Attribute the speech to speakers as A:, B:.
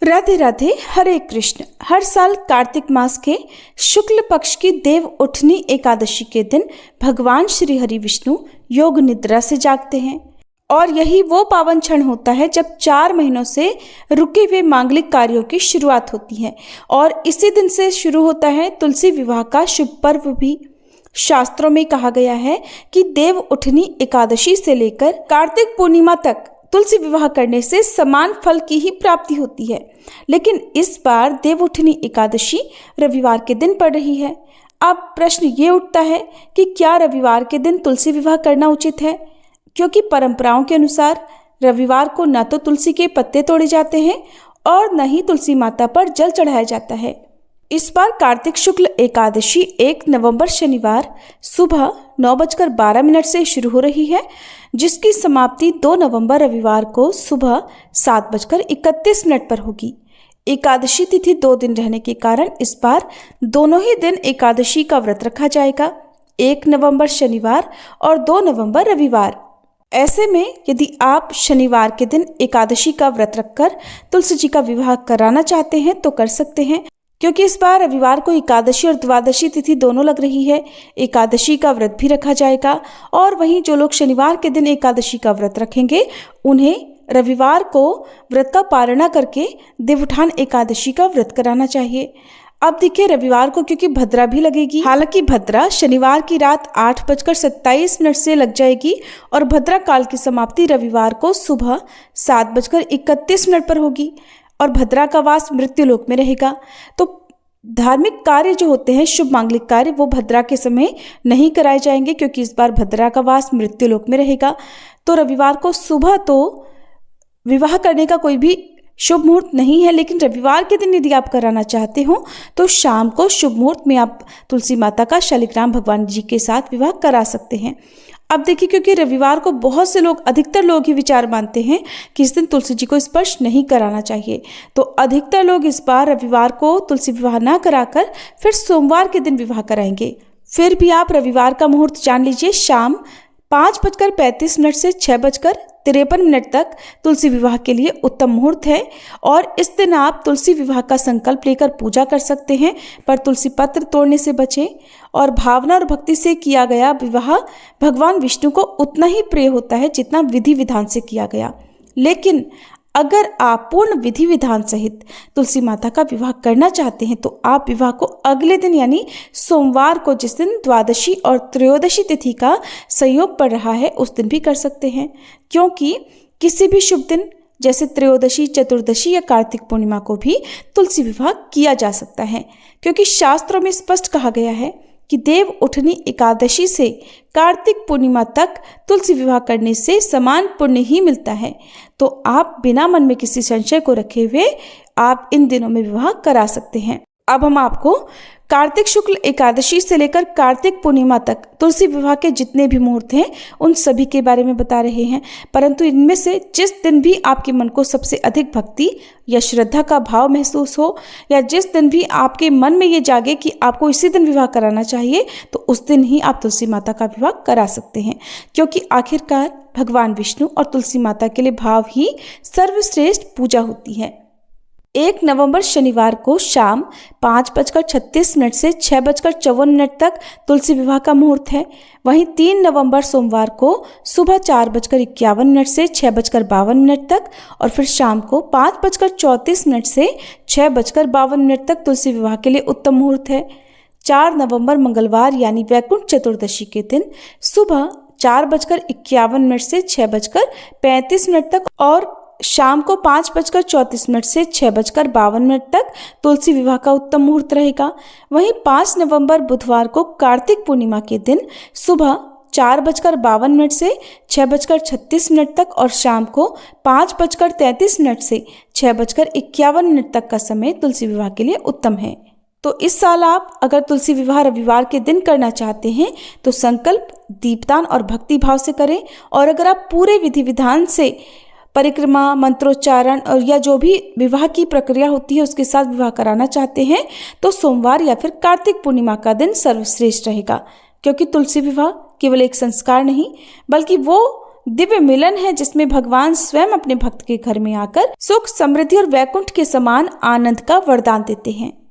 A: राधे राधे, हरे कृष्ण। हर साल कार्तिक मास के शुक्ल पक्ष की देव उठनी एकादशी के दिन भगवान श्री हरि विष्णु योग निद्रा से जागते हैं और यही वो पावन क्षण होता है जब 4 महीनों से रुके हुए मांगलिक कार्यों की शुरुआत होती है और इसी दिन से शुरू होता है तुलसी विवाह का शुभ पर्व भी। शास्त्रों में कहा गया है कि देव उठनी एकादशी से लेकर कार्तिक पूर्णिमा तक तुलसी विवाह करने से समान फल की ही प्राप्ति होती है, लेकिन इस बार देवउठनी एकादशी रविवार के दिन पड़ रही है। अब प्रश्न ये उठता है कि क्या रविवार के दिन तुलसी विवाह करना उचित है, क्योंकि परंपराओं के अनुसार रविवार को न तो तुलसी के पत्ते तोड़े जाते हैं और न ही तुलसी माता पर जल चढ़ाया जाता है। इस बार कार्तिक शुक्ल एकादशी 1 नवंबर शनिवार सुबह 9:12 से शुरू हो रही है, जिसकी समाप्ति 2 नवंबर रविवार को सुबह 7:31 पर होगी। एकादशी तिथि 2 दिन रहने के कारण इस बार दोनों ही दिन एकादशी का व्रत रखा जाएगा, 1 नवंबर शनिवार और 2 नवंबर रविवार। ऐसे में यदि आप शनिवार के दिन एकादशी का व्रत रखकर तुलसी जी का विवाह कराना चाहते हैं तो कर सकते हैं, क्योंकि इस बार रविवार को एकादशी और द्वादशी तिथि दोनों लग रही है। एकादशी का व्रत भी रखा जाएगा और वहीं जो लोग शनिवार के दिन एकादशी का व्रत रखेंगे उन्हें रविवार को व्रत का पारणा करके देवउठान एकादशी का व्रत कराना चाहिए। अब देखिए, रविवार को क्योंकि भद्रा भी लगेगी, हालांकि भद्रा शनिवार की रात 8:27 से लग जाएगी और भद्रा काल की समाप्ति रविवार को सुबह 7:31 पर होगी और भद्रा का वास मृत्युलोक में रहेगा। तो धार्मिक कार्य जो होते हैं, शुभ मांगलिक कार्य, वो भद्रा के समय नहीं कराए जाएंगे, क्योंकि इस बार भद्रा का वास मृत्युलोक में रहेगा। तो रविवार को सुबह तो विवाह करने का कोई भी शुभ मुहूर्त नहीं है, लेकिन रविवार के दिन यदि आप कराना चाहते हो तो शाम को शुभ मुहूर्त में आप तुलसी माता का शालिग्राम भगवान जी के साथ विवाह करा सकते हैं। अब देखिए, क्योंकि रविवार को बहुत से लोग, अधिकतर लोग ही विचार मानते हैं कि इस दिन तुलसी जी को स्पर्श नहीं कराना चाहिए, तो अधिकतर लोग इस बार रविवार को तुलसी विवाह ना कराकर फिर सोमवार के दिन विवाह कराएंगे। फिर भी आप रविवार का मुहूर्त जान लीजिए, शाम 5:35 से 6:53 तक तुलसी विवाह के लिए उत्तम मुहूर्त है और इस दिन आप तुलसी विवाह का संकल्प लेकर पूजा कर सकते हैं, पर तुलसी पत्र तोड़ने से बचें। और भावना और भक्ति से किया गया विवाह भगवान विष्णु को उतना ही प्रिय होता है जितना विधि विधान से किया गया। लेकिन अगर आप पूर्ण विधि विधान सहित तुलसी माता का विवाह करना चाहते हैं तो आप विवाह को अगले दिन यानी सोमवार को, जिस दिन द्वादशी और त्रयोदशी तिथि का संयोग पड़ रहा है, उस दिन भी कर सकते हैं, क्योंकि किसी भी शुभ दिन जैसे त्रयोदशी, चतुर्दशी या कार्तिक पूर्णिमा को भी तुलसी विवाह किया जा सकता है, क्योंकि शास्त्रों में स्पष्ट कहा गया है कि देव उठनी एकादशी से कार्तिक पूर्णिमा तक तुलसी विवाह करने से समान पुण्य ही मिलता है। तो आप बिना मन में किसी संशय को रखे हुए आप इन दिनों में विवाह करा सकते हैं। अब हम आपको कार्तिक शुक्ल एकादशी से लेकर कार्तिक पूर्णिमा तक तुलसी विवाह के जितने भी मुहूर्त हैं उन सभी के बारे में बता रहे हैं, परंतु इनमें से जिस दिन भी आपके मन को सबसे अधिक भक्ति या श्रद्धा का भाव महसूस हो, या जिस दिन भी आपके मन में ये जागे कि आपको इसी दिन विवाह कराना चाहिए, तो उस दिन ही आप तुलसी माता का विवाह करा सकते हैं, क्योंकि आखिरकार भगवान विष्णु और तुलसी माता के लिए भाव ही सर्वश्रेष्ठ पूजा होती है। 1 नवंबर शनिवार को शाम 5:36 से 6:54 तक तुलसी विवाह का मुहूर्त है। वहीं 3 नवंबर सोमवार को सुबह 4:51 से 6:52 तक और फिर शाम को 5:34 से 6:52 तक तुलसी विवाह के लिए उत्तम मुहूर्त है। 4 नवंबर मंगलवार यानी वैकुंठ चतुर्दशी के दिन सुबह 4:51 से 6:35 तक और शाम को 5:34 से 6:52 तक तुलसी विवाह का उत्तम मुहूर्त रहेगा। वहीं 5 नवंबर बुधवार को कार्तिक पूर्णिमा के दिन सुबह 4:52 से 6:36 तक और शाम को 5:33 से 6:51 तक का समय तुलसी विवाह के लिए उत्तम है। तो इस साल आप अगर तुलसी विवाह रविवार के दिन करना चाहते हैं तो संकल्प, दीपदान और भक्ति भाव से करें, और अगर आप पूरे विधि विधान से परिक्रमा, मंत्रोच्चारण और या जो भी विवाह की प्रक्रिया होती है उसके साथ विवाह कराना चाहते हैं तो सोमवार या फिर कार्तिक पूर्णिमा का दिन सर्वश्रेष्ठ रहेगा, क्योंकि तुलसी विवाह केवल एक संस्कार नहीं बल्कि वो दिव्य मिलन है जिसमें भगवान स्वयं अपने भक्त के घर में आकर सुख, समृद्धि और वैकुंठ के समान आनंद का वरदान देते हैं।